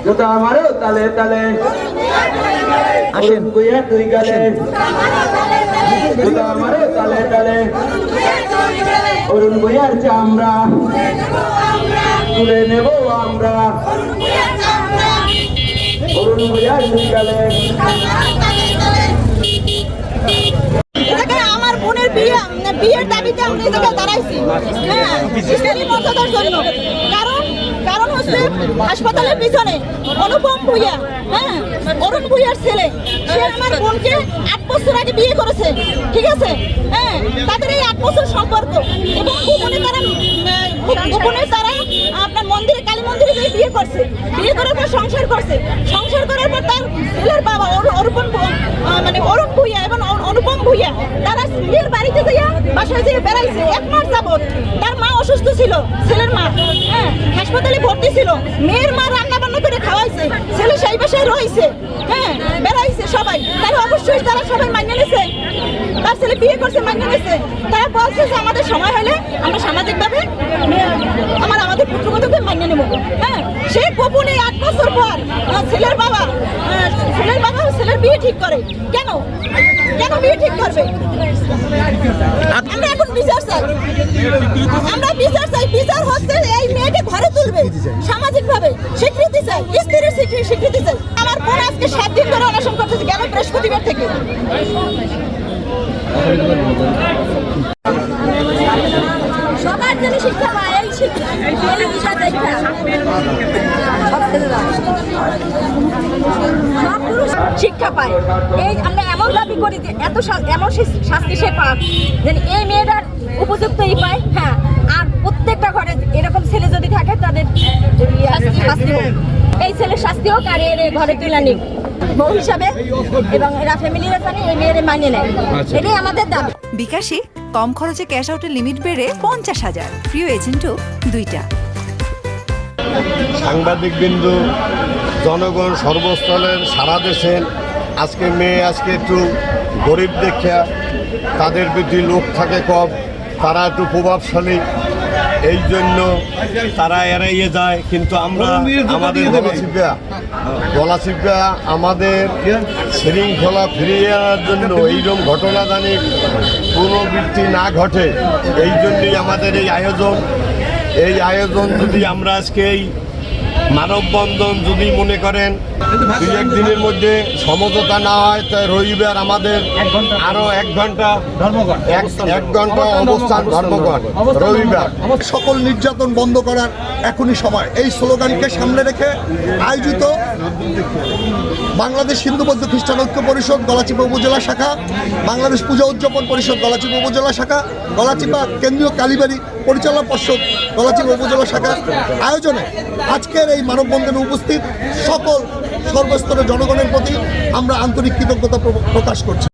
জুতা মারো তালে তালে, আসেন কুইয়া তুই গেলে, জুতা মারো তালে তালে, অরুণ কুইয়ার চামড়া তুলে নেব আমরা, অরুণ কুইয়া তুই গেলে। আমার বোনের বিয়ের দাবিতে আমরা এই জায়গায় দাঁড়াইছি, হ্যাঁ, স্ত্রী মর্যাদার জন্য। কারণ হচ্ছে হাসপাতালের পিছনে অনুপম ভূঁইয়া, হ্যাঁ, অরুণ ভূঁইয়ার ছেলে, সে আমার বোনকে 8 বছর আগে বিয়ে করেছে, ঠিক আছে, হ্যাঁ, তাদের এই 8 বছর সম্পর্ক এবং গোপনে তারা আপনার মন্দিরে, কালী মন্দিরে গিয়ে বিয়ে করছে, বিয়ে করার পর সংসার করছে, সংসার করার পর তার ছেলের বাবা অরুণ ভূঁইয়া এবং অনুপম ভূঁইয়া তারা স্ত্রীর বাড়িতে যাইয়া বাসায় যেয়ে বেড়াইছে 1 মাস যাবত। তার মা অসুস্থ ছিল, ছেলের মা, হ্যাঁ, হাসপাতালে ভর্তি ছিল, মেয়ের মা রান্না বান্না করে খাওয়াইছে, ছেলে সেই বাসায় রয়েছে, হ্যাঁ, বেড়াইছে সবাই, তারা অবশ্যই তারা সবাই মানিয়ে নিয়েছে, তার ছেলে বিয়ে করছে মানিয়ে নিয়েছে। তারা বলছে যে আমাদের সময় হলে আমরা সামাজিকভাবে আমাদের পুত্রবধূকে মানিয়ে নেব, হ্যাঁ, সে গোপনে 8 বছর পর ছেলের বাবা ছেলের বিয়ে ঠিক করে। কেন বিয়ে ঠিক করবে? আমরা এখন বিচার চাই, বিচার হচ্ছে এই মেয়েকে ঘরে তুলবে, সামাজিকভাবে স্বীকৃতি চাই, স্ত্রীর স্বীকৃতি চাই। আমার বোন আজকে 7 দিন ধরে অনশন করতেছে, গেল বৃহস্পতিবার থেকে। সবার জন্য শিক্ষা পায়, এই শিক্ষা শিক্ষা পায়, এই আমরা এমন দাবি করি যে এমন শাস্তি সে পাক যেন এই মেয়েটার উপযুক্তই পায়, হ্যাঁ, আর প্রত্যেকটা ঘরে এরকম ছেলে যদি থাকে তাদের শাস্তি হোক, এই ছেলের শাস্তি হোক, আর এর ঘরে তুলে নিক বউ হিসাবে, এবং এরা ফ্যামিলিরা জানে এই মেয়েরে মানিয়ে নেয়, এটাই আমাদের দাবি। বিকাশে কম খরচে ক্যাশ আউটের লিমিট বেড়ে 50,000, প্রিয় এজেন্টও 2টা। সাংবাদিক বিন্দু, জনগণ সর্বস্তরের সারা দেশের আজকে মেয়ে আজকে একটু গরিব দেখিয়া তাদের প্রতি লোক থাকে কম, তারা একটু প্রভাবশালী, এই জন্য তারা এড়াইয়ে যায়। কিন্তু আমরা আমাদের গলা চিপা আমাদের শৃঙ্খলা ফিরিয়ে আনার জন্য এইরকম ঘটনা জানি পুনরাবৃত্তি না ঘটে, এই জন্যই আমাদের এই আয়োজন। যদি আমরা আজকে এই মানববন্ধন যদি মনে করেন 2-1 দিনের মধ্যে সমঝোতা না হয়, তাই রবিবার আমাদের আরো 1 ঘন্টা অবস্থান ধর্মঘট রবিবার। সকল নির্যাতন বন্ধ করার এখনই সময়, এই স্লোগানকে সামনে রেখে আয়োজিত বাংলাদেশ হিন্দু বৌদ্ধ খ্রিস্টান ঐক্য পরিষদ গলাচিপা উপজেলা শাখা, বাংলাদেশ পূজা উদযাপন পরিষদ গলাচিপা উপজেলা শাখা, গলাচিপা কেন্দ্রীয় কালীবাড়ি পরিচালনা পর্ষদ গলাচিপা উপজেলা শাখা আয়োজনে আজকের এই মানববন্ধনে উপস্থিত সকল সর্বস্তরের জনগণের প্রতি আমরা আন্তরিক কৃতজ্ঞতা প্রকাশ করছি।